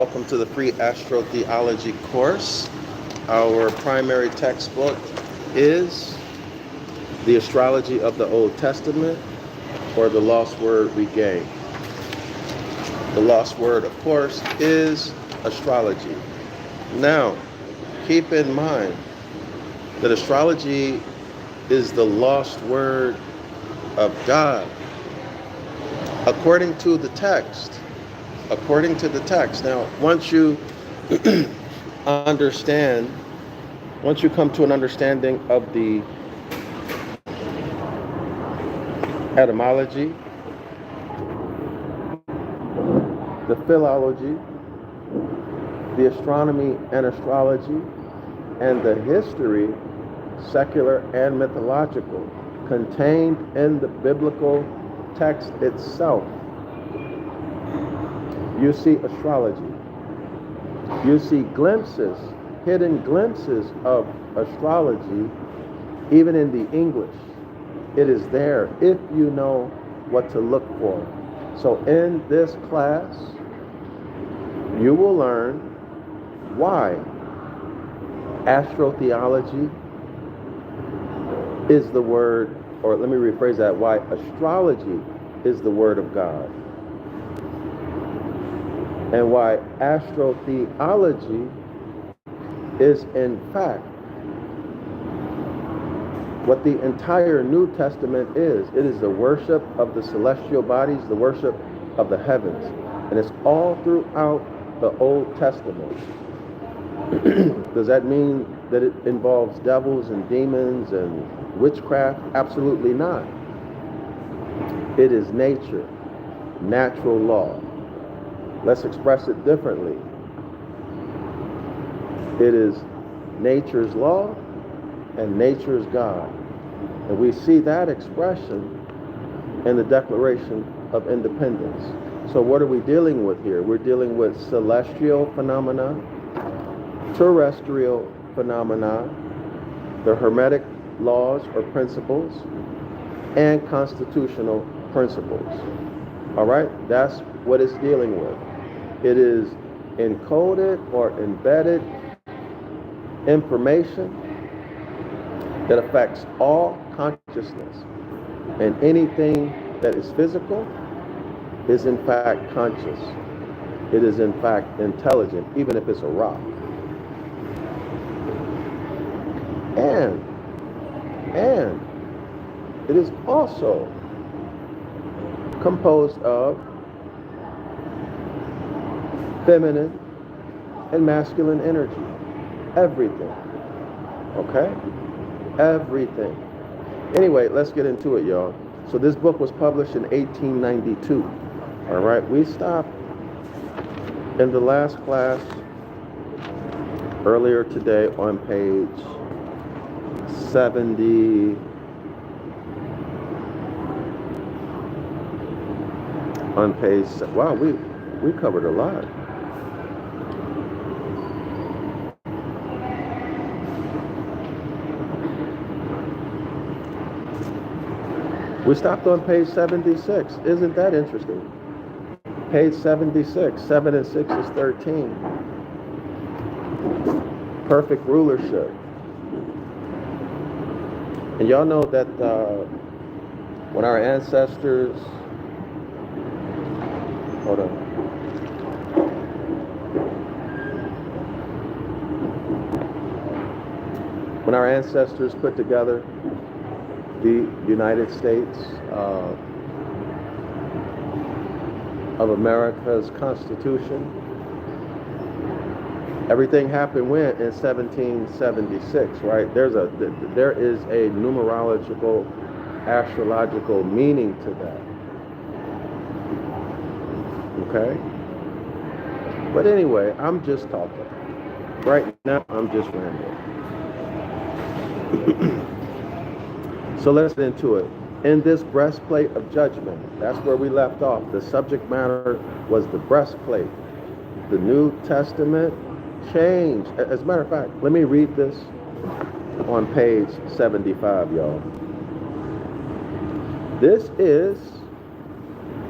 Welcome to the free astrotheology course. Our primary textbook is the Astrology of the Old Testament, or the Lost Word Regained. The lost word, of course, is astrology. Now, keep in mind that astrology is the lost word of God. According to the text. Now, once you understand, once you come to an understanding of the etymology, the philology, the astronomy and astrology, and the history, secular and mythological, contained in the biblical text itself, you see astrology. You see glimpses, hidden glimpses of astrology, even in the English. It is there if you know what to look for. So in this class, you will learn why astrotheology is the word, or let me rephrase that, why astrology is the word of God. And why astrotheology is in fact what the entire New Testament is. It is the worship of the celestial bodies, the worship of the heavens. And it's all throughout the Old Testament. Does that mean that it involves devils and demons and witchcraft? Absolutely not. It is nature, natural law. Let's express it differently. It is nature's law and nature's God. And we see that expression in the Declaration of Independence. So what are we dealing with here? We're dealing with celestial phenomena, terrestrial phenomena, the Hermetic laws or principles, and constitutional principles. All right? That's what it's dealing with. It is encoded or embedded information that affects all consciousness. And anything that is physical is in fact conscious. It is in fact intelligent, even if it's a rock. And it is also composed of feminine and masculine energy. Everything. Okay? Everything. Anyway, let's get into it, y'all. So this book was published in 1892. All right? We stopped in the last class earlier today on page 70. On page, wow, we covered a lot. We stopped on page 76. Isn't that interesting? Page 76. 7 and 6 is 13. Perfect rulership. And y'all know that when our ancestors... Hold on. When our ancestors put together the United States of America's Constitution, everything happened when? In 1776, right? There is a numerological, astrological meaning to that. Okay? But anyway, I'm just talking. Right now, I'm just rambling. So let's get into it. In this breastplate of judgment, that's where we left off. The subject matter was the breastplate. The New Testament changed. As a matter of fact, let me read this on page 75, y'all. This is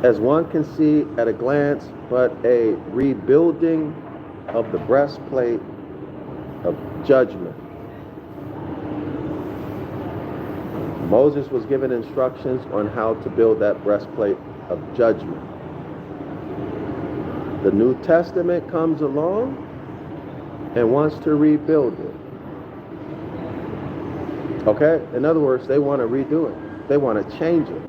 as one can see at a glance, but a rebuilding of the breastplate of judgment. Moses was given instructions on how to build that breastplate of judgment. The New Testament comes along and wants to rebuild it. Okay? In other words, they want to redo it. They want to change it.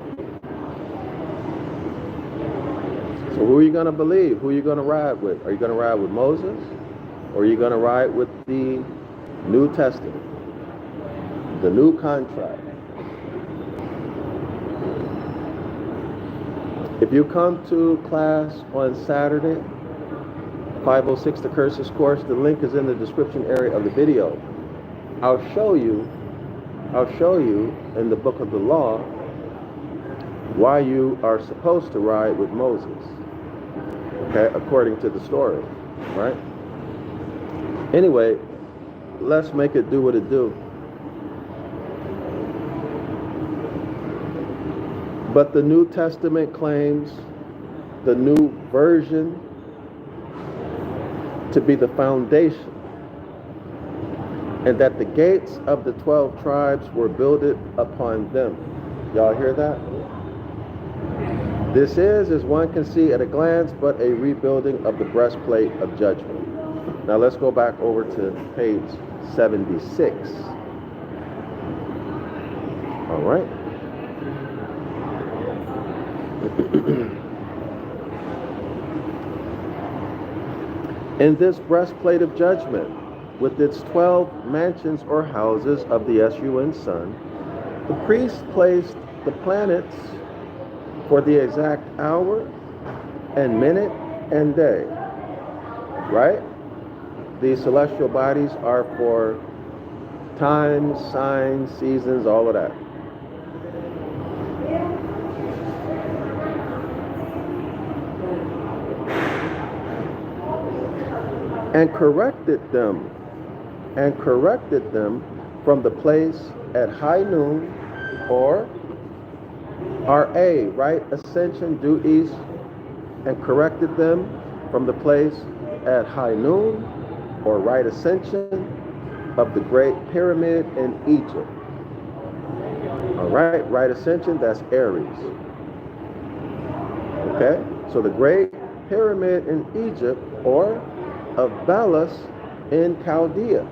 So who are you going to believe? Who are you going to ride with? Are you going to ride with Moses? Or are you going to ride with the New Testament? The new contract. If you come to class on Saturday, 506 The Curses course, the link is in the description area of the video. I'll show you in the book of the law why you are supposed to ride with Moses. Okay, according to the story, right? Anyway, let's make it do what it do. But the New Testament claims the new version to be the foundation, and that the gates of the 12 tribes were builded upon them. Y'all hear that? This is, as one can see at a glance, but a rebuilding of the breastplate of judgment. Now let's go back over to page 76. All right. In this breastplate of judgment, with its 12 mansions or houses of the sun sun, the priest placed the planets for the exact hour and minute and day, right? These celestial bodies are for times, signs, seasons, all of that. And corrected them from the place at high noon, or RA, right ascension, due east, and corrected them from the place at high noon, or right ascension, of the Great Pyramid in Egypt. All right ascension, that's Aries. Okay, so the Great Pyramid in Egypt, or of Belus in Chaldea.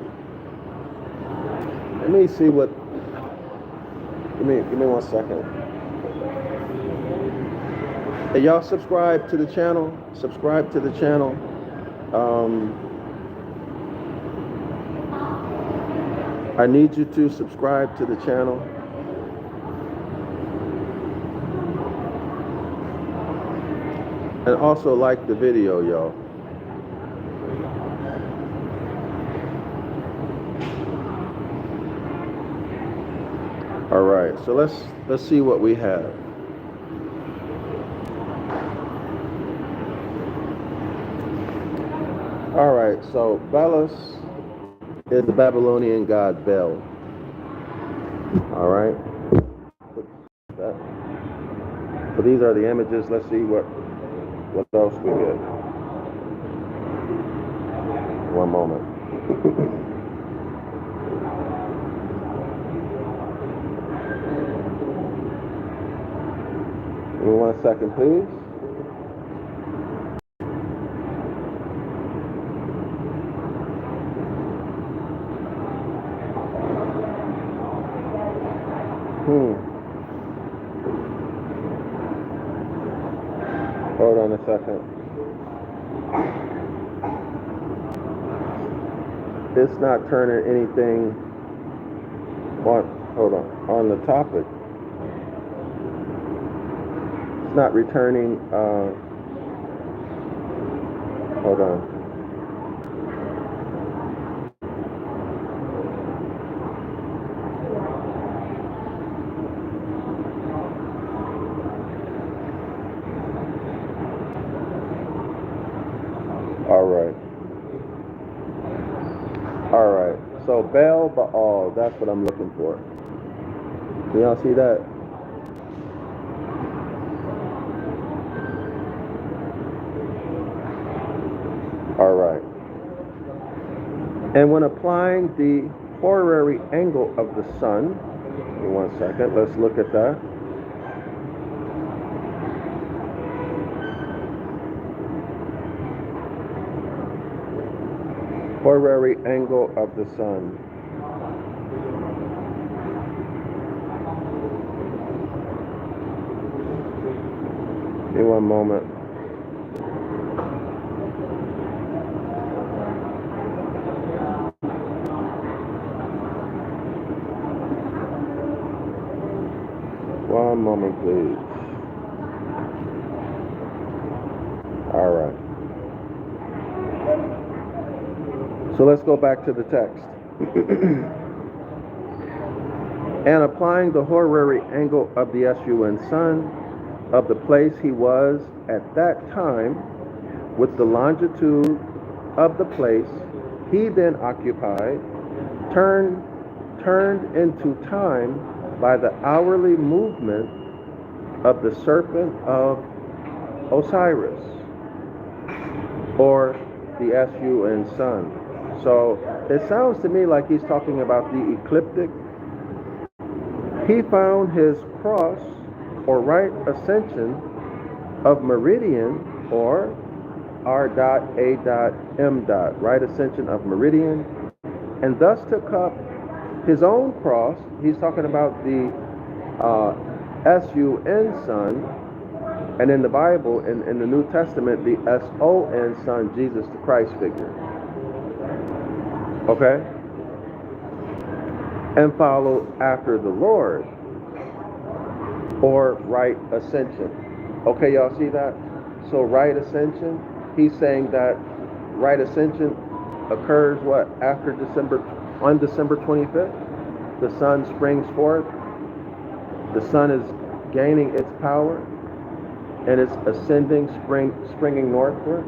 Let me see what, give me 1 second. Hey, y'all subscribe to the channel. I need you to subscribe to the channel. And also like the video, y'all. All right, so let's see what we have. All right, so Belus is the Babylonian god Bel. All right. So these are the images. Let's see what else we get. One moment. Give me 1 second, please. Hold on a second. It's not turning anything on the topic. It's not returning, hold on. All right. So Bel Baal, that's what I'm looking for. Can y'all see that? All right. And when applying the horary angle of the sun, give me 1 second, let's look at that. Horary angle of the sun. Give me 1 moment. One moment, please. All right. So let's go back to the text. And applying the horary angle of the sun of the place he was at that time with the longitude of the place he then occupied, turned into time by the hourly movement of the serpent of Osiris, or the sun. So it sounds to me like he's talking about the ecliptic. He found his cross, or right ascension of meridian, or R.A.M. right ascension of meridian, and thus took up his own cross. He's talking about the sun, and in the Bible, in the New Testament, the son, Jesus the Christ figure. Okay? And follow after the Lord, or right ascension. Okay, y'all see that? So right ascension, he's saying that right ascension occurs what? After on December 25th? The sun springs forth. The sun is gaining its power, and it's ascending, springing northward.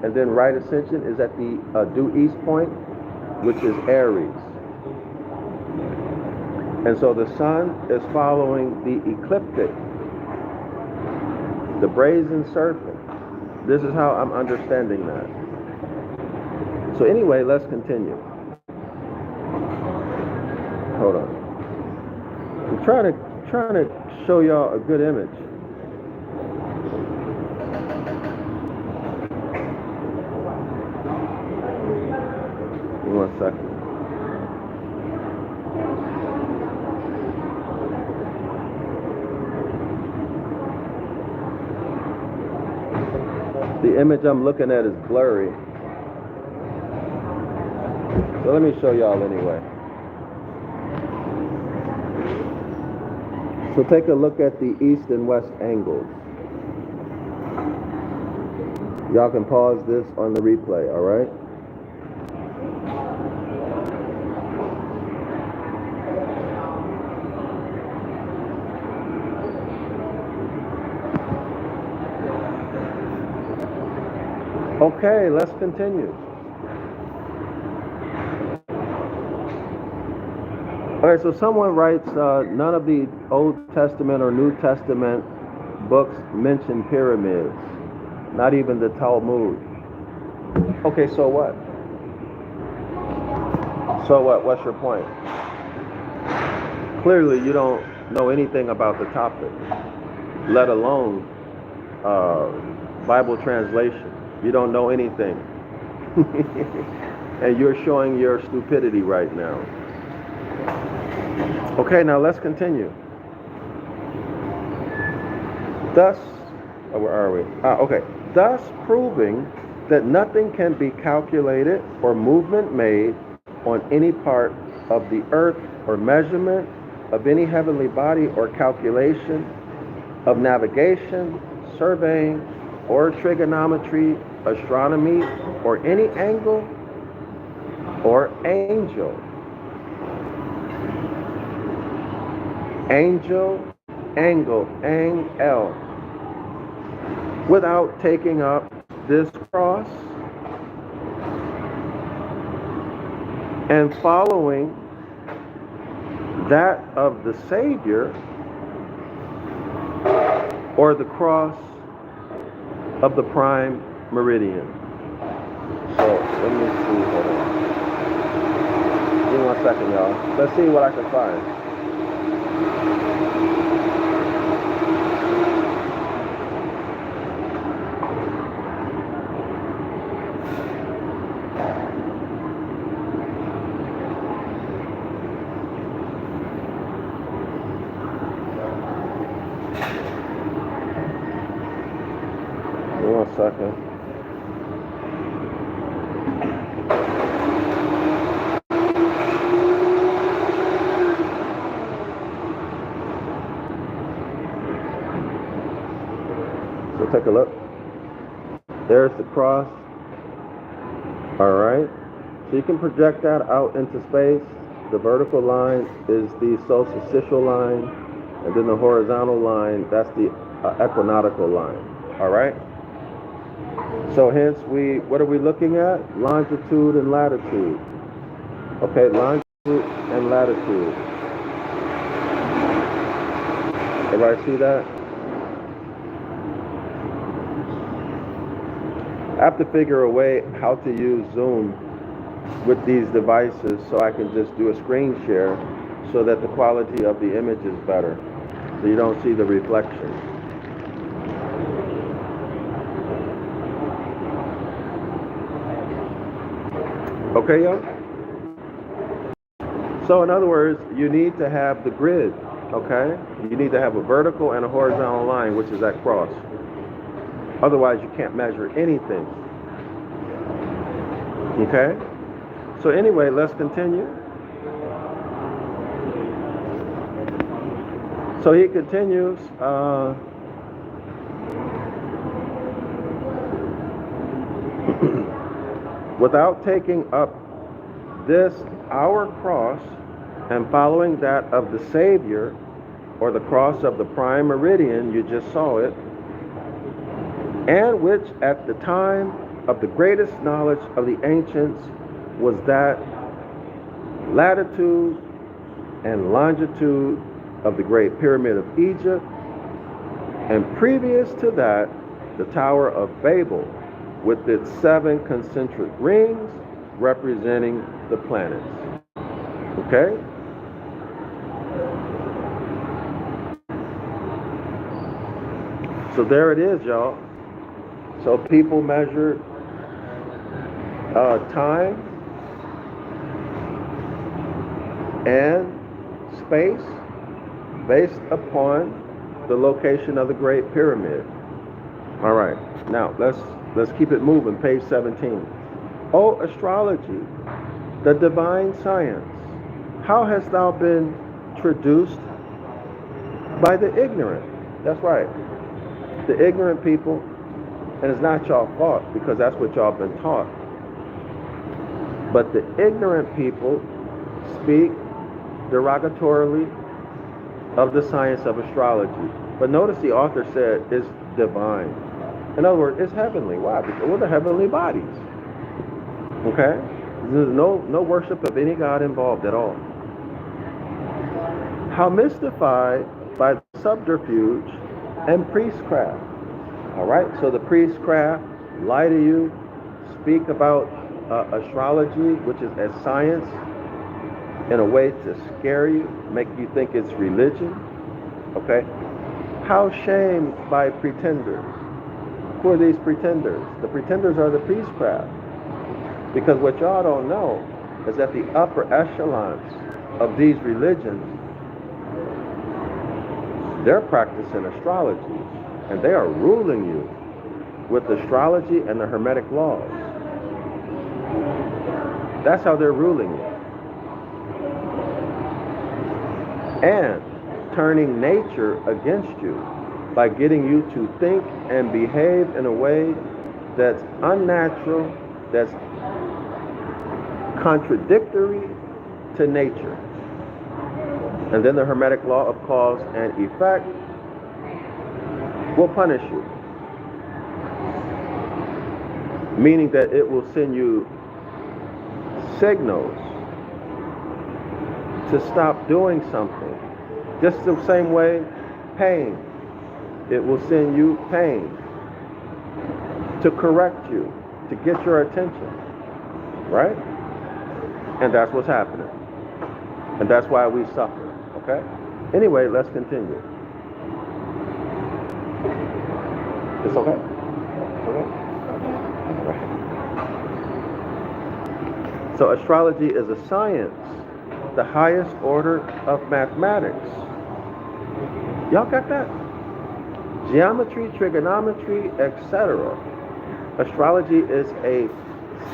And then right ascension is at the due east point, which is Aries. And so the sun is following the ecliptic, the brazen serpent. This is how I'm understanding that. So anyway, let's continue. Hold on. I'm trying to show y'all a good image. Give me 1 second. The image I'm looking at is blurry. So let me show y'all anyway. So take a look at the east and west angles. Y'all can pause this on the replay, all right? Okay, let's continue. All right, so someone writes, none of the Old Testament or New Testament books mention pyramids, not even the Talmud. Okay, so what? So what? What's your point? Clearly, you don't know anything about the topic, let alone Bible translation. You don't know anything. And you're showing your stupidity right now. Okay, now let's continue. Thus, where are we? Okay. Thus proving that nothing can be calculated or movement made on any part of the earth, or measurement of any heavenly body, or calculation of navigation, surveying, or trigonometry, astronomy, or any angle or angel. Angel, angle, ang-el. Without taking up this cross and following that of the Savior, or the cross of the prime meridian. So Let me see. Hold on. Give me 1 second, y'all. Let's see what I can find. Give me 1 second. So take a look. There's the cross. All right. So you can project that out into space. The vertical line is the solstitial line, and then the horizontal line, that's the equinoctial line. All right. So hence what are we looking at? Longitude and latitude. Okay, longitude and latitude. Everybody see that? I have to figure a way how to use Zoom with these devices so I can just do a screen share so that the quality of the image is better, so you don't see the reflection. Okay, y'all? So in other words, you need to have the grid, okay? You need to have a vertical and a horizontal line, which is that cross. Otherwise, you can't measure anything. Okay? So anyway, let's continue. So he continues, without taking up this, our cross, and following that of the Savior, or the cross of the prime meridian, you just saw it, and which at the time of the greatest knowledge of the ancients was that latitude and longitude of the great pyramid of Egypt, and previous to that, the Tower of Babel with its 7 concentric rings representing the planets. Okay? So there it is, y'all. So people measured time and space based upon the location of the Great Pyramid. All right, now let's keep it moving. Page 17. O astrology, the divine science, how hast thou been traduced by the ignorant? That's right, the ignorant people. And it's not y'all fault, because that's what y'all been taught. But the ignorant people speak derogatorily of the science of astrology. But notice the author said it's divine. In other words, it's heavenly. Why? Because we're the heavenly bodies. Okay? There's no worship of any god involved at all. How mystified by the subterfuge and priestcraft. All right, so the priestcraft lie to you, speak about astrology, which is as science, in a way to scare you, make you think it's religion. Okay, how shamed by pretenders. Who are these pretenders? The pretenders are the priestcraft, because what y'all don't know is that the upper echelons of these religions, they're practicing astrology. And they are ruling you with astrology and the Hermetic Laws. That's how they're ruling you. And turning nature against you by getting you to think and behave in a way that's unnatural, that's contradictory to nature. And then the Hermetic Law of cause and effect will punish you, meaning that it will send you signals to stop doing something. Just the same way, pain, it will send you pain to correct you, to get your attention. right? And that's what's happening. And that's why we suffer, okay? Anyway, let's continue. It's okay? It's okay? Right. So astrology is a science, the highest order of mathematics. Y'all got that? Geometry, trigonometry, etc. Astrology is a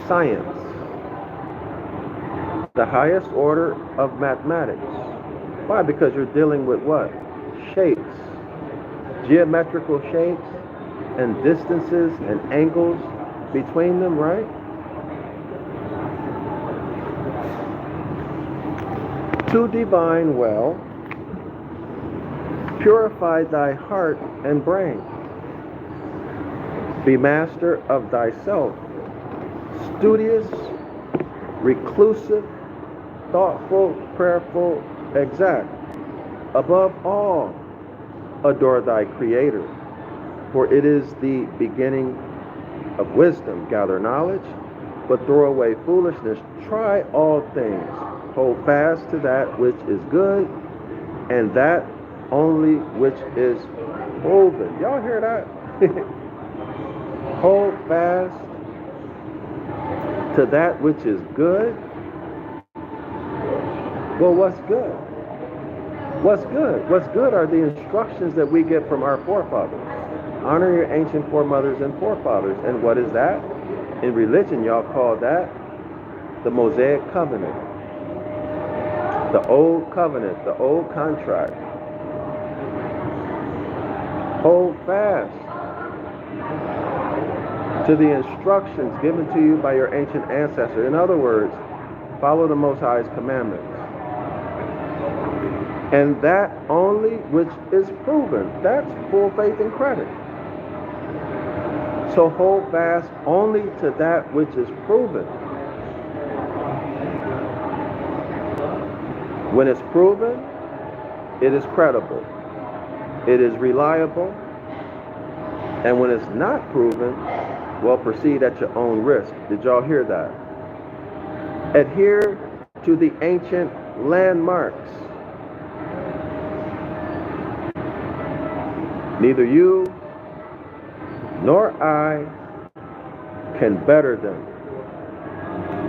science, the highest order of mathematics. Why? Because you're dealing with what? Shapes, geometrical shapes, and distances and angles between them, right? To divine well, purify thy heart and brain. Be master of thyself, studious, reclusive, thoughtful, prayerful, exact. Above all, adore thy Creator, for it is the beginning of wisdom. Gather knowledge, but throw away foolishness. Try all things. Hold fast to that which is good, and that only which is proven. Y'all hear that? Hold fast to that which is good. Well, what's good? What's good? What's good are the instructions that we get from our forefathers. Honor your ancient foremothers and forefathers. And what is that? In religion, y'all call that the Mosaic covenant. The old covenant, the old contract. Hold fast to the instructions given to you by your ancient ancestor. In other words, follow the Most High's commandments. And that only which is proven. That's full faith and credit. So hold fast only to that which is proven. When it's proven, it is credible. It is reliable. And when it's not proven, well, proceed at your own risk. Did y'all hear that? Adhere to the ancient landmarks. Neither you nor I can better them.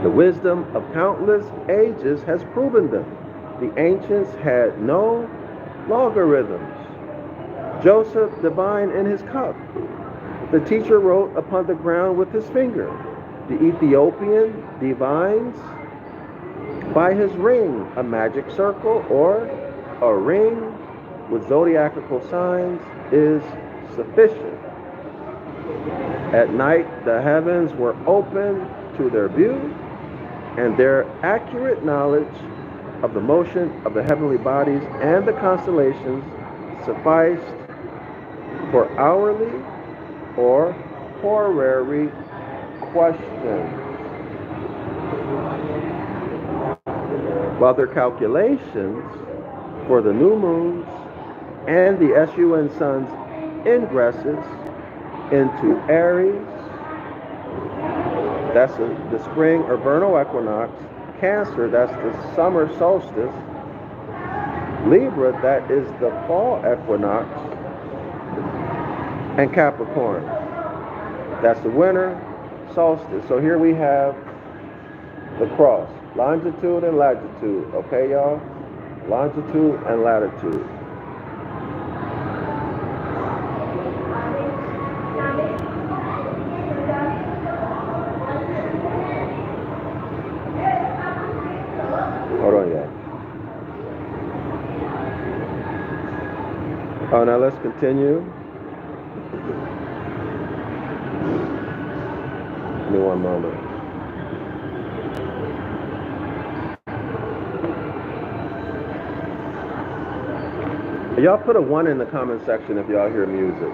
The wisdom of countless ages has proven them. The ancients had no logarithms. Joseph divined in his cup. The teacher wrote upon the ground with his finger. The Ethiopian divines by his ring, a magic circle or a ring with zodiacal signs is sufficient. At night, the heavens were open to their view, and their accurate knowledge of the motion of the heavenly bodies and the constellations sufficed for hourly or horary questions. While their calculations for the new moons and the SUN sun's ingresses into Aries, that's the spring or vernal equinox, Cancer, that's the summer solstice, Libra, that is the fall equinox, and Capricorn, that's the winter solstice. So here we have the cross, longitude and latitude, okay y'all? Longitude and latitude. Hold on, y'all. Oh, now let's continue. Give me one moment. Y'all put a 1 in the comment section if y'all hear music.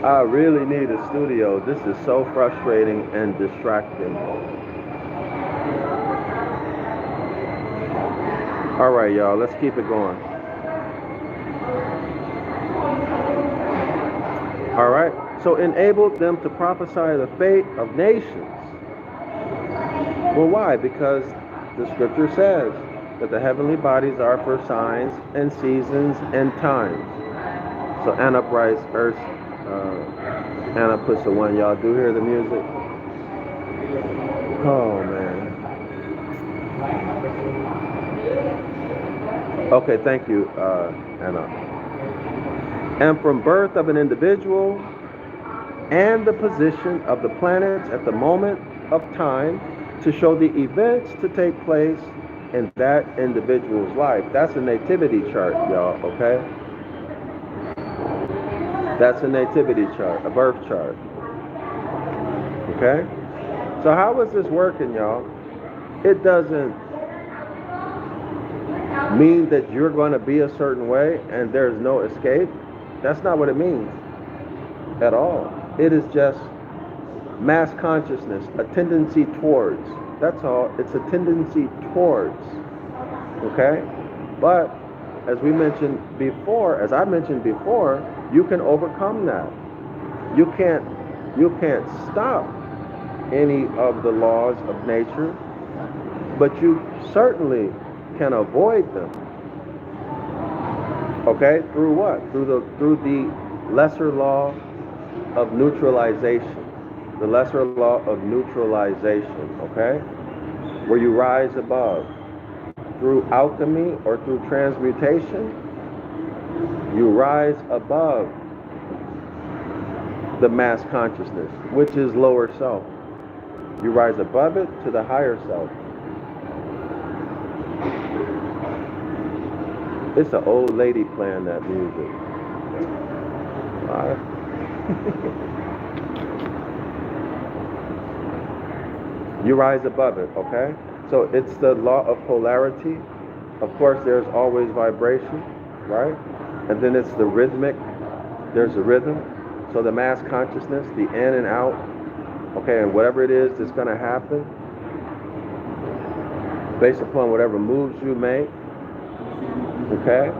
I really need a studio. This is so frustrating and distracting. All right, y'all, let's keep it going. All right, So enabled them to prophesy the fate of nations. Well, why? Because the scripture says that the heavenly bodies are for signs and seasons and times. So Anna writes, Anna puts the one. Y'all do hear the music? Oh, man. Okay, thank you, Anna. And from birth of an individual and the position of the planets at the moment of time to show the events to take place in that individual's life. That's a nativity chart, y'all, okay? That's a nativity chart, a birth chart. Okay? So how is this working, y'all? It doesn't mean that you're going to be a certain way and there's no escape. That's not what it means at all. It is just mass consciousness, a tendency towards. That's all. It's a tendency towards. Okay? But as I mentioned before, you can overcome that. You can't stop any of the laws of nature, but you certainly can avoid them. Okay? Through what? Through the lesser law of neutralization. The lesser law of neutralization, okay? Where you rise above. Through alchemy or through transmutation, you rise above the mass consciousness, which is lower self. You rise above it to the higher self. It's an old lady playing that music. All right. You rise above it, okay? So it's the law of polarity. Of course, there's always vibration, right? And then it's the rhythmic. There's a rhythm. So the mass consciousness, the in and out, okay, and whatever it is that's going to happen, based upon whatever moves you make, okay?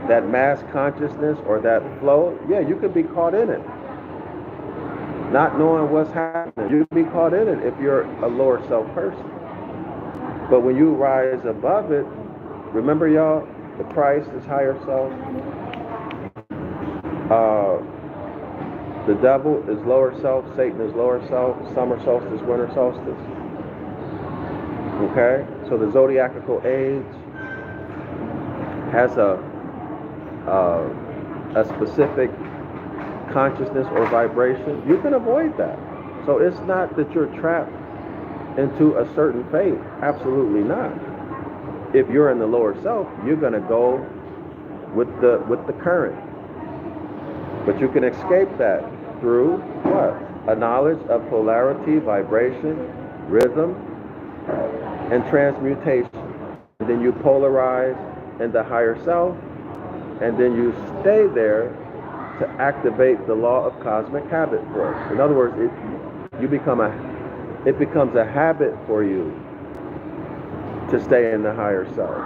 That mass consciousness or that flow, yeah, you could be caught in it. Not knowing what's happening. You can be caught in it if you're a lower self person. But when you rise above it, remember y'all, the Christ is higher self. The devil is lower self. Satan is lower self. Summer solstice, winter solstice. Okay? So the zodiacal age has a specific consciousness or vibration. You can avoid that. So it's not that you're trapped into a certain fate. Absolutely not. If you're in the lower self, you're going to go with the current. But you can escape that through what? A knowledge of polarity, vibration, rhythm, and transmutation. And then you polarize in the higher self, and then you stay there to activate the law of cosmic habit force. In other words, it becomes a habit for you to stay in the higher self.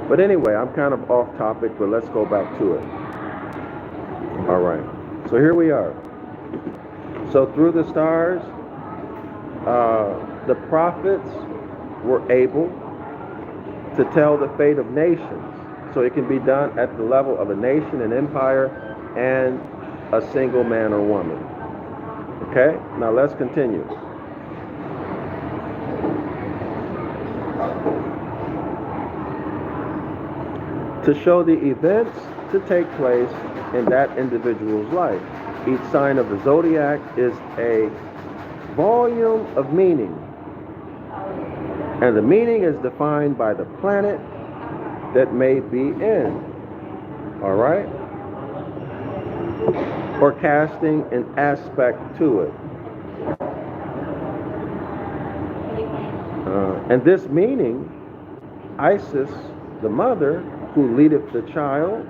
But anyway, I'm kind of off topic, but let's go back to it. All right. So here we are. So through the stars, the prophets were able to tell the fate of nations. So it can be done at the level of a nation, an empire, and a single man or woman. Okay? Now let's continue. To show the events to take place in that individual's life. Each sign of the zodiac is a volume of meaning. And the meaning is defined by the planet that may be in. All right? Or casting an aspect to it. And this meaning, Isis, the mother, who leadeth the child,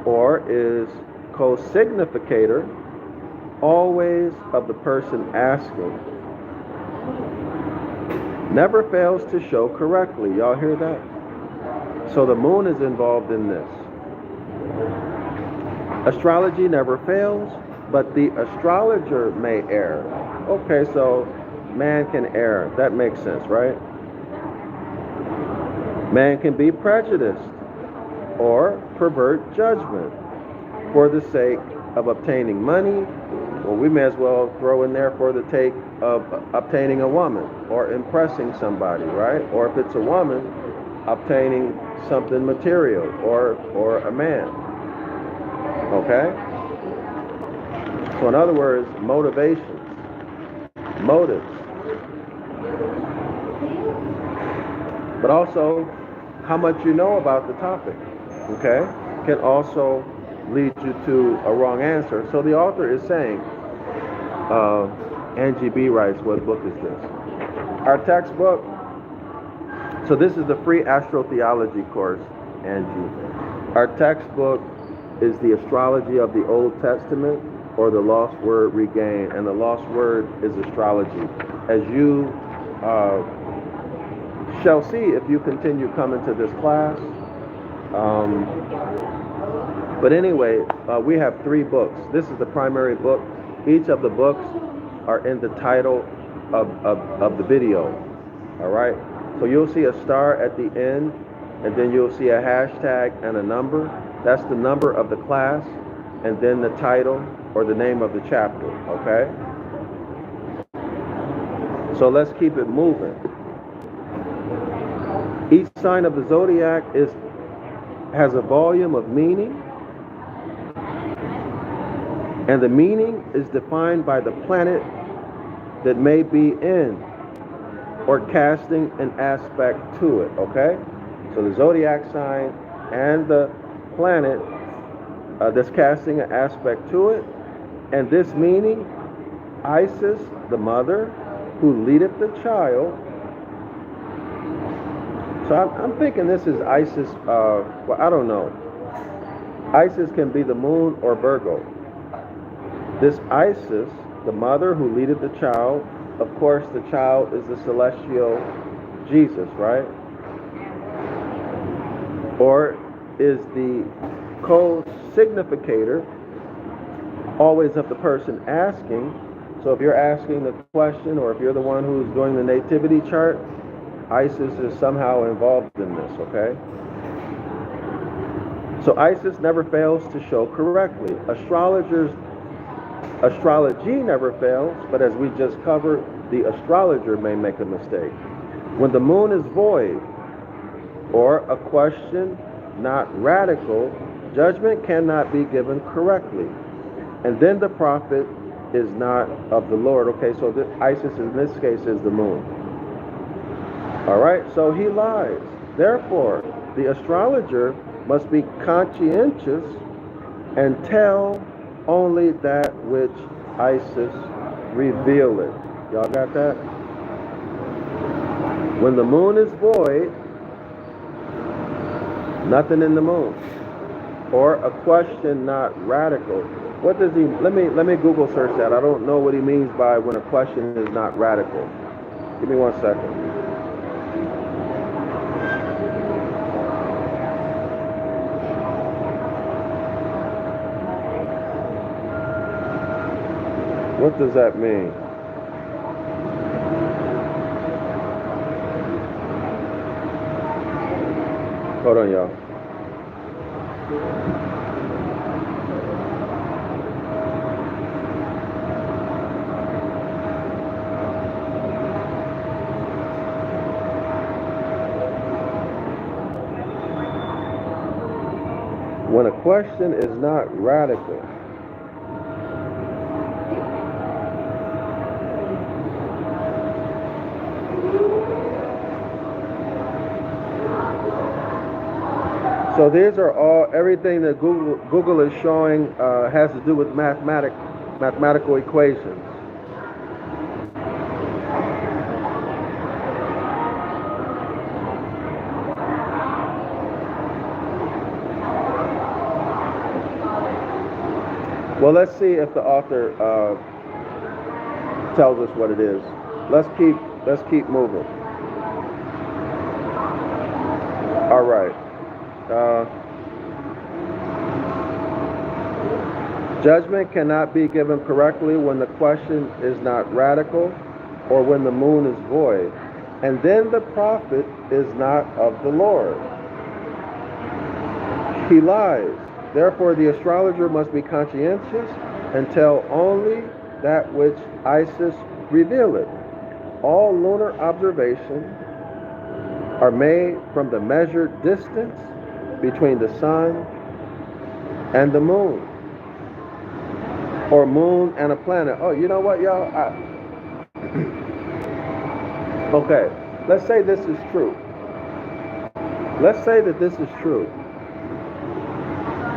or is co-significator, always of the person asking, never fails to show correctly. Y'all hear that? So the moon is involved in this. Astrology never fails but the astrologer may err. Okay, so man can err. That makes sense, right? Man can be prejudiced or pervert judgment for the sake of obtaining money, or we may as well throw in there for the sake of obtaining a woman or impressing somebody, right? Or if it's a woman, obtaining something material or a man. Okay? So in other words, motivations, motives. But also how much you know about the topic, okay, can also lead you to a wrong answer. So the author is saying, Angie B writes, what book is this? Our textbook. So this is the free astrotheology course, Angie. Our textbook is the Astrology of the Old Testament, or the Lost Word Regained, and the lost word is astrology. As you shall see if you continue coming to this class. But anyway, we have 3 books. This is the primary book. Each of the books are in the title of the video. All right? So you'll see a star at the end, and then you'll see a hashtag and a number. That's the number of the class, and then the title or the name of the chapter. Okay? So let's keep it moving. Each sign of the zodiac has a volume of meaning, and the meaning is defined by the planet that may be in or casting an aspect to it, okay? So the zodiac sign and the planet that's casting an aspect to it, and this meaning, Isis, the mother, who leadeth the child. So I'm thinking this is Isis, well, I don't know. Isis can be the moon or Virgo. This Isis, the mother who leadeth the child, of course the child is the celestial Jesus, right? Or is the co-significator always of the person asking. So if you're asking the question, or if you're the one who's doing the nativity chart, Isis is somehow involved in this, okay? So Isis never fails to show correctly. Astrology never fails, but as we just covered, the astrologer may make a mistake. When the moon is void, or a question not radical, judgment cannot be given correctly. And then the prophet is not of the Lord. Okay, so Isis in this case is the moon. All right, so he lies. Therefore, the astrologer must be conscientious and tell only that which Isis revealeth. Y'all got that? When the moon is void, nothing in the moon, or a question not radical. What does he? Let me Google search that. I don't know what he means by when a question is not radical. Give me 1 second. What does that mean? Hold on, y'all. When a question is not radical, so these are all, everything that Google is showing has to do with mathematical equations. Well, let's see if the author tells us what it is. Let's keep moving. All right. Judgment cannot be given correctly when the question is not radical or when the moon is void. And then the prophet is not of the Lord. He lies. Therefore, the astrologer must be conscientious and tell only that which Isis revealeth. All lunar observations are made from the measured distance between the sun and the moon, or moon and a planet. Oh, you know what, y'all? Okay, let's say this is true. Let's say that this is true.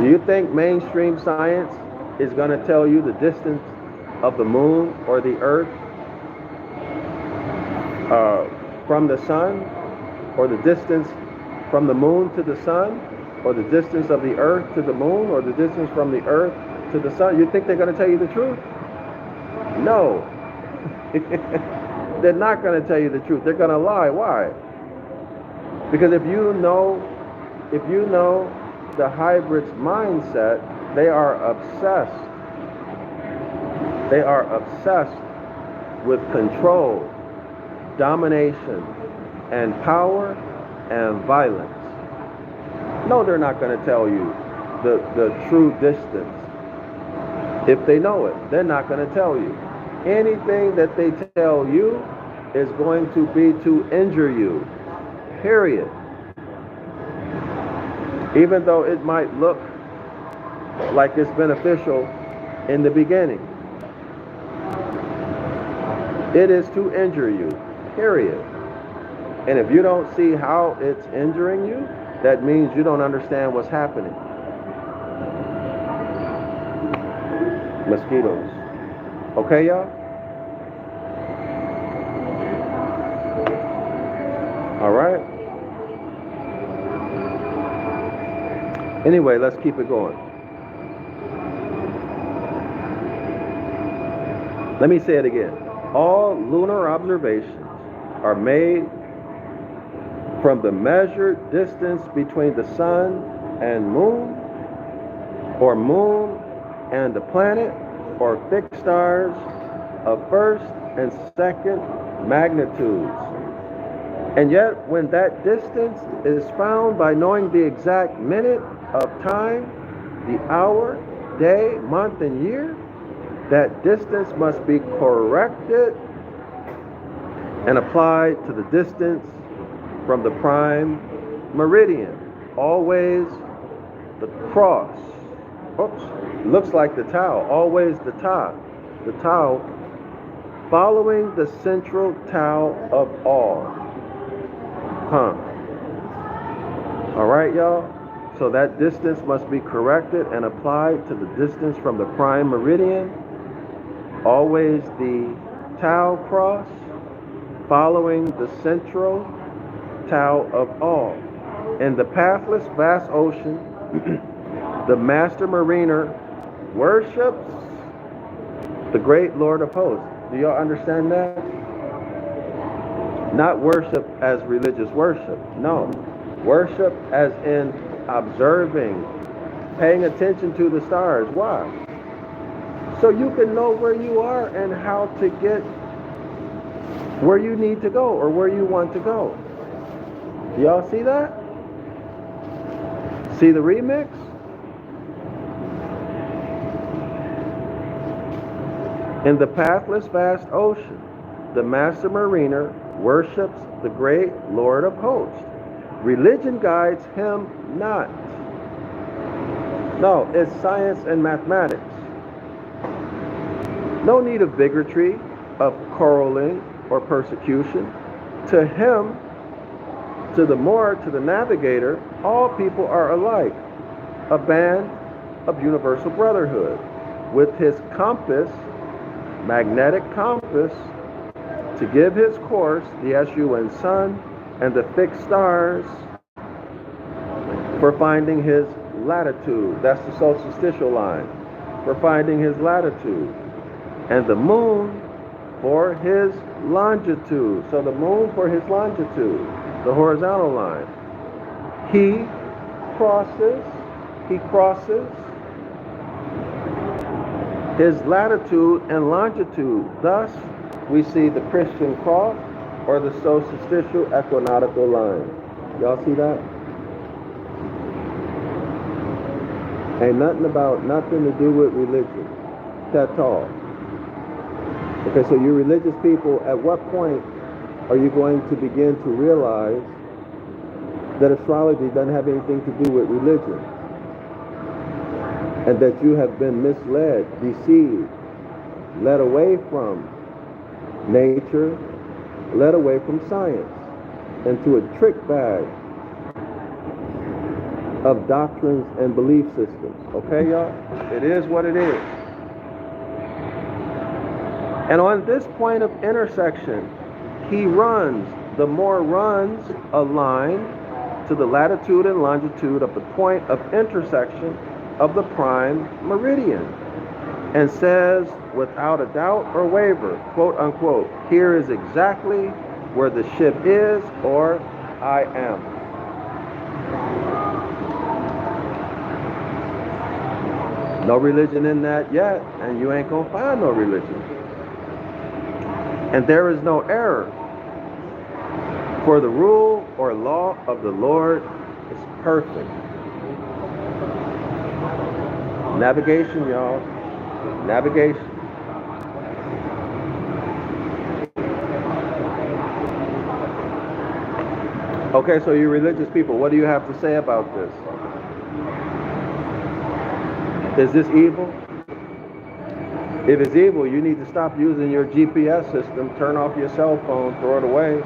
Do you think mainstream science is going to tell you the distance of the moon or the earth from the sun, or the distance from the moon to the sun, or the distance of the earth to the moon, or the distance from the earth to the sun? You think they're going to tell you the truth? No. They're not going to tell you the truth. They're going to lie. Why? Because if you know the hybrid's mindset, they are obsessed. They are obsessed with control, domination, and power and violence. No, they're not going to tell you the true distance. If they know it, they're not going to tell you. Anything that they tell you is going to be to injure you. Period. Even though it might look like it's beneficial in the beginning, it is to injure you. Period. And if you don't see how it's injuring you, that means you don't understand what's happening. Mosquitoes. Okay, y'all? All right. Anyway, let's keep it going. Let me say it again. All lunar observations are made from the measured distance between the sun and moon, or moon and the planet, or fixed stars of first and second magnitudes. And yet, when that distance is found by knowing the exact minute of time, the hour, day, month, and year, that distance must be corrected and applied to the distance from the prime meridian. Always the cross. Oops, looks like the tau. Always the tau. The tau following the central tau of all. All right, y'all? So that distance must be corrected and applied to the distance from the prime meridian. Always the tau cross following the central tau of all. In the pathless vast ocean, the master mariner worships the great Lord of hosts. Do y'all understand that? Not worship as religious worship. No. Worship as in observing, paying attention to the stars. Why? So you can know where you are and how to get where you need to go or where you want to go. Do y'all see that? See the remix? In the pathless vast ocean, the master mariner worships the great Lord of hosts. Religion guides him not. No, it's science and mathematics. No need of bigotry, of quarreling, or persecution. To him, to the navigator, all people are alike, a band of universal brotherhood, with his compass, magnetic compass, to give his course, the SUN sun, and the fixed stars for finding his latitude. That's the solstitial line, for finding his latitude. And the moon for his longitude. So the moon for his longitude, the horizontal line. He crosses his latitude and longitude. Thus, we see the Christian cross or the solstitial equinoctial line. Y'all see that? Ain't nothing to do with religion at all. Okay, so you religious people, at what point are you going to begin to realize that astrology doesn't have anything to do with religion? And that you have been misled, deceived, led away from nature, led away from science, into a trick bag of doctrines and belief systems. Okay, y'all? It is what it is. And on this point of intersection, he runs, the more runs a line to the latitude and longitude of the point of intersection of the prime meridian, and says without a doubt or waver, quote unquote, here is exactly where the ship is, or I am. No religion in that yet, and you ain't gonna find no religion. And there is no error, for the rule or law of the Lord is perfect. Navigation, y'all. Navigation. Okay, so you religious people, what do you have to say about this? Is this evil? If it's evil, you need to stop using your GPS system, turn off your cell phone, throw it away.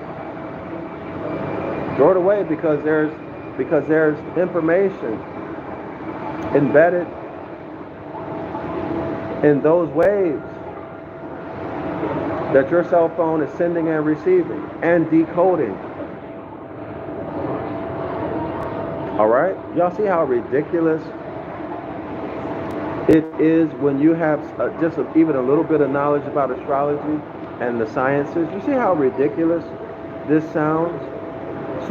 Throw it away because there's information embedded in those waves that your cell phone is sending and receiving and decoding. All right? Y'all see how ridiculous it is when you have even a little bit of knowledge about astrology and the sciences? You see how ridiculous this sounds? A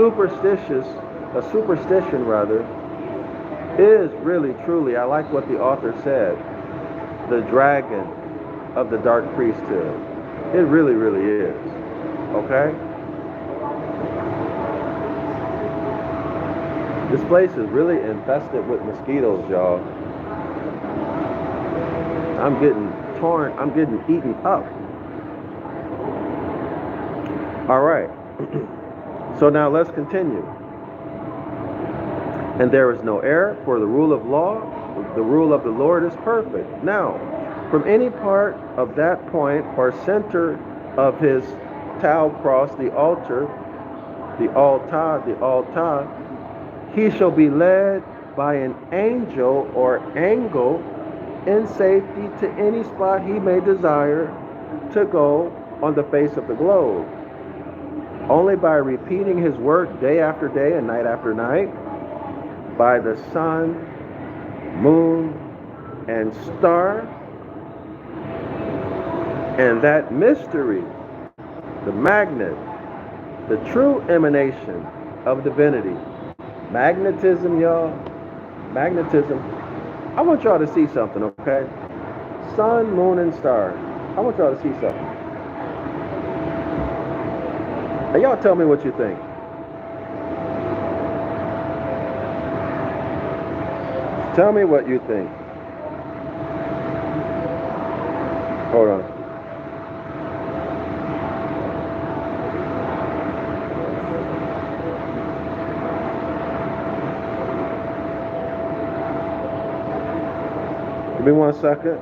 superstition rather, is really, truly, I like what the author said, the dragon of the dark priesthood. It really, really is. Okay? This place is really infested with mosquitoes, y'all. I'm getting torn, I'm getting eaten up. All right. So now let's continue. And there is no error, for the rule of law, the rule of the Lord is perfect. Now, from any part of that point or center of his tau cross, the altar, the altar, he shall be led by an angel or angle in safety to any spot he may desire to go on the face of the globe. Only by repeating his work day after day and night after night, by the sun, moon, and star, and that mystery, the magnet, the true emanation of divinity. Magnetism, y'all. Magnetism. I want y'all to see something, okay? Sun, moon, and stars. I want y'all to see something. And y'all tell me what you think. Tell me what you think. Hold on. Give me 1 second.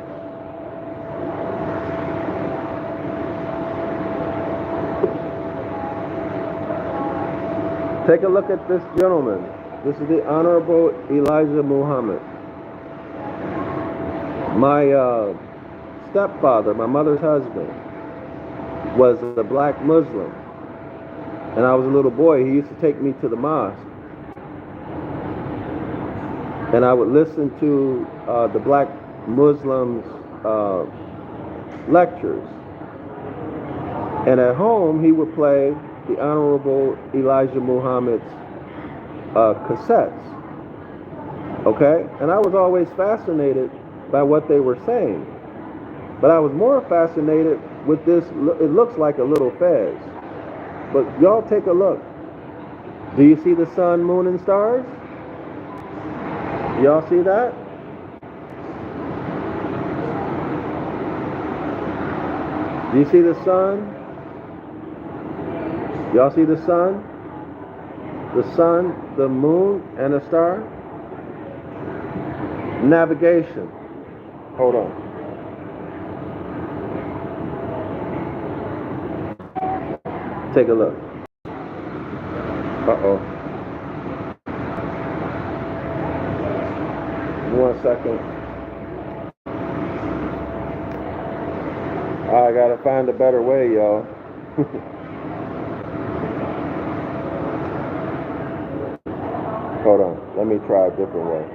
Take a look at this gentleman. This is the Honorable Elijah Muhammad. My stepfather, my mother's husband, was a black Muslim. And I was a little boy. He used to take me to the mosque. And I would listen to the black Muslims' lectures. And at home, he would play the Honorable Elijah Muhammad's cassettes. Okay? And I was always fascinated by what they were saying. But I was more fascinated with this. It looks like a little fez. But y'all take a look. Do you see the sun, moon, and stars? Y'all see that? Do you see the sun? Y'all see the sun? The sun, the moon, and a star? Navigation. Hold on. Take a look. Uh-oh. 1 second. I gotta find a better way, y'all. Hold on. Let me try a different way.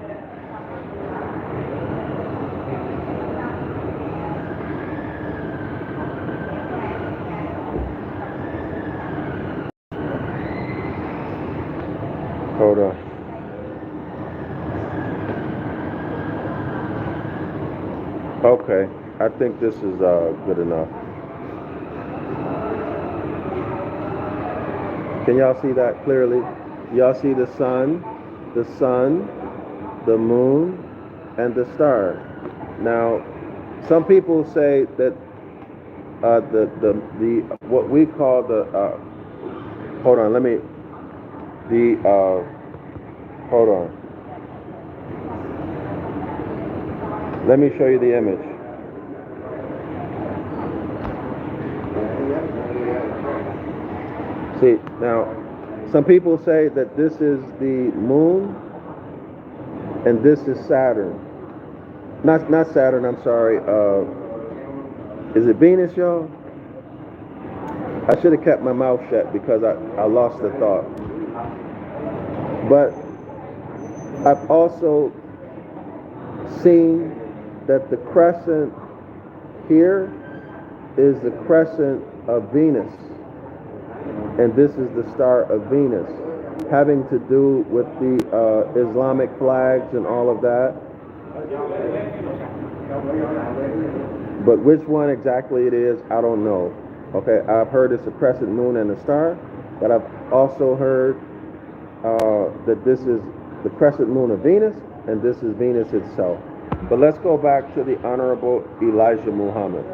Hold on. Okay, I think this is good enough. Can y'all see that clearly? Y'all see the sun, the moon, and the star. Now, some people say that the what we call the hold on, let me hold on. Let me show you the image. See, now, some people say that this is the moon and this is Saturn. Not Saturn, I'm sorry. Is it Venus, y'all? I should have kept my mouth shut because I lost the thought. But I've also seen that the crescent here is the crescent of Venus, and this is the star of Venus, having to do with the Islamic flags and all of that. But which one exactly it is, I don't know. Okay, I've heard it's a crescent moon and a star, but I've also heard that this is the crescent moon of Venus, and this is Venus itself. But let's go back to the Honorable Elijah Muhammad.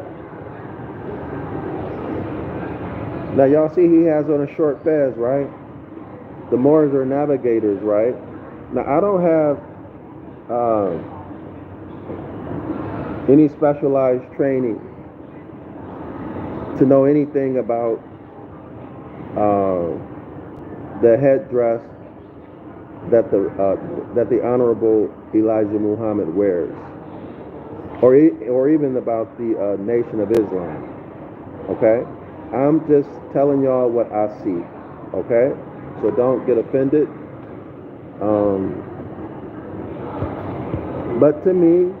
Now y'all see he has on a short fez, right? The Moors are navigators, right? Now I don't have any specialized training to know anything about the headdress that the Honorable Elijah Muhammad wears, or even about the Nation of Islam. Okay, I'm just telling y'all what I see. Okay, so don't get offended. But to me,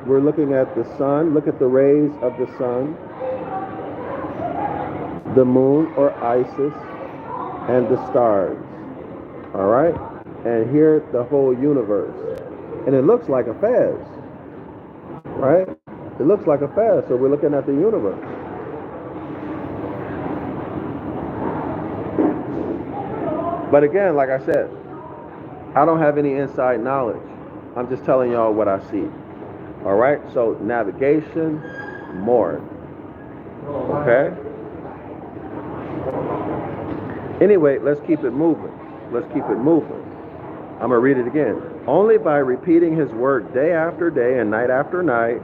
we're looking at the sun. Look at the rays of the sun, the moon or Isis, and the stars. All right, and here the whole universe, and it looks like a fez, right? It looks like a fez. So we're looking at the universe. But again, like I said, I don't have any inside knowledge. I'm just telling y'all what I see. All right, so navigation, more. Okay? Anyway, let's keep it moving. Let's keep it moving. I'm going to read it again. Only by repeating his word day after day and night after night,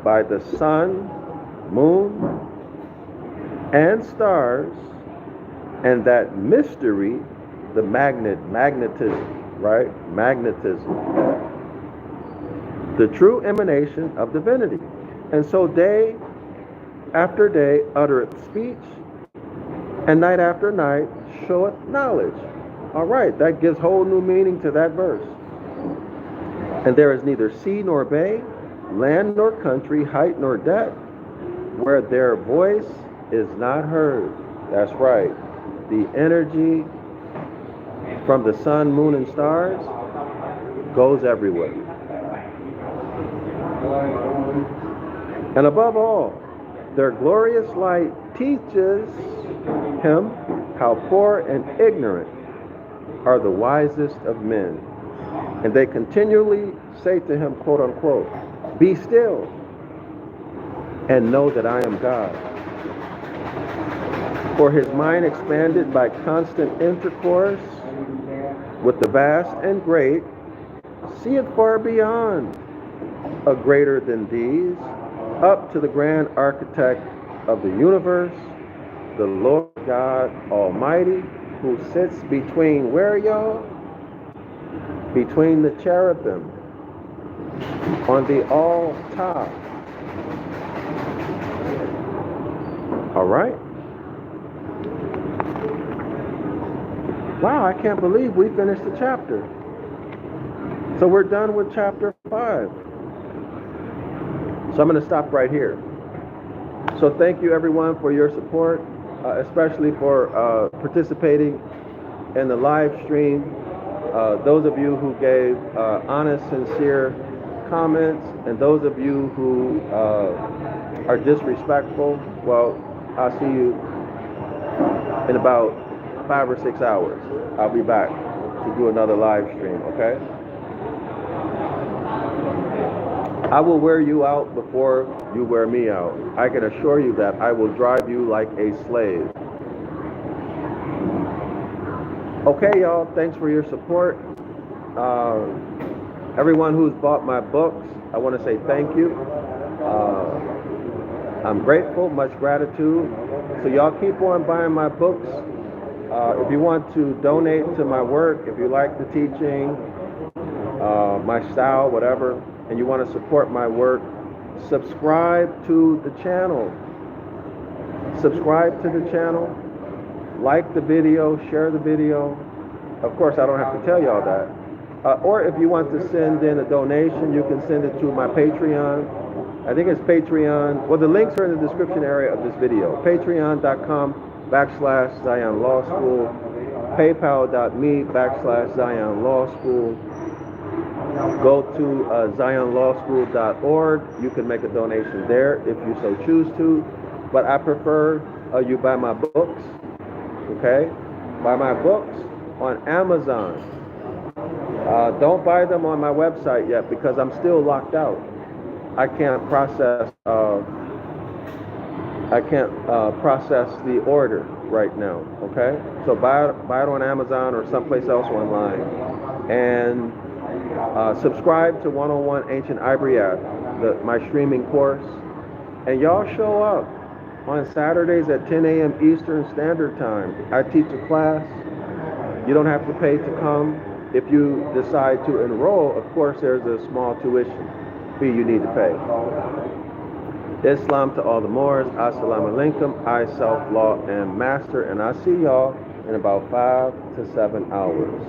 by the sun, moon, and stars, and that mystery, the magnetism, right? Magnetism. The true emanation of divinity. And so day after day uttereth speech, and night after night showeth knowledge. All right, that gives whole new meaning to that verse. And there is neither sea nor bay, land nor country, height nor depth, where their voice is not heard. That's right. The energy from the sun, moon, and stars goes everywhere. And above all, their glorious light teaches him how poor and ignorant are the wisest of men. And they continually say to him, quote unquote, "Be still and know that I am God." For his mind expanded by constant intercourse with the vast and great, seeth far beyond a greater than these, up to the grand architect of the universe, the Lord God Almighty, who sits between, where y'all? Between the cherubim, on the all top. All right. Wow, I can't believe we finished the chapter. So we're done with chapter 5. So I'm going to stop right here. So thank you everyone for your support, especially for participating in the live stream. Those of you who gave honest, sincere comments, and those of you who are disrespectful, well, I'll see you in about 5 or 6 hours. I'll be back to do another live stream, okay? I will wear you out before you wear me out. I can assure you that I will drive you like a slave. Okay, y'all, thanks for your support. Everyone who's bought my books, I want to say thank you. I'm grateful, much gratitude. So y'all keep on buying my books. If you want to donate to my work, if you like the teaching, my style, whatever, and you want to support my work, subscribe to the channel. Subscribe to the channel, like the video, share the video. Of course, I don't have to tell y'all that. Or if you want to send in a donation, you can send it to my Patreon. I think it's Patreon. Well, the links are in the description area of this video. Patreon.com/Zion Law School. PayPal.me/Zion Law School. Go to ZionLawSchool.org. You can make a donation there if you so choose to. But I prefer you buy my books. Okay? Buy my books on Amazon. Don't buy them on my website yet because I'm still locked out. I can't process the order right now. Okay, so buy it on Amazon or someplace else online, and subscribe to 101 Ancient Ibaryath, my streaming course, and y'all show up on Saturdays at 10 a.m. Eastern Standard Time. I teach a class. You don't have to pay to come. If you decide to enroll, of course, there's a small tuition fee you need to pay. Islam to all the Moors. Assalamu alaikum. I self-law and master. And I'll see y'all in about 5 to 7 hours.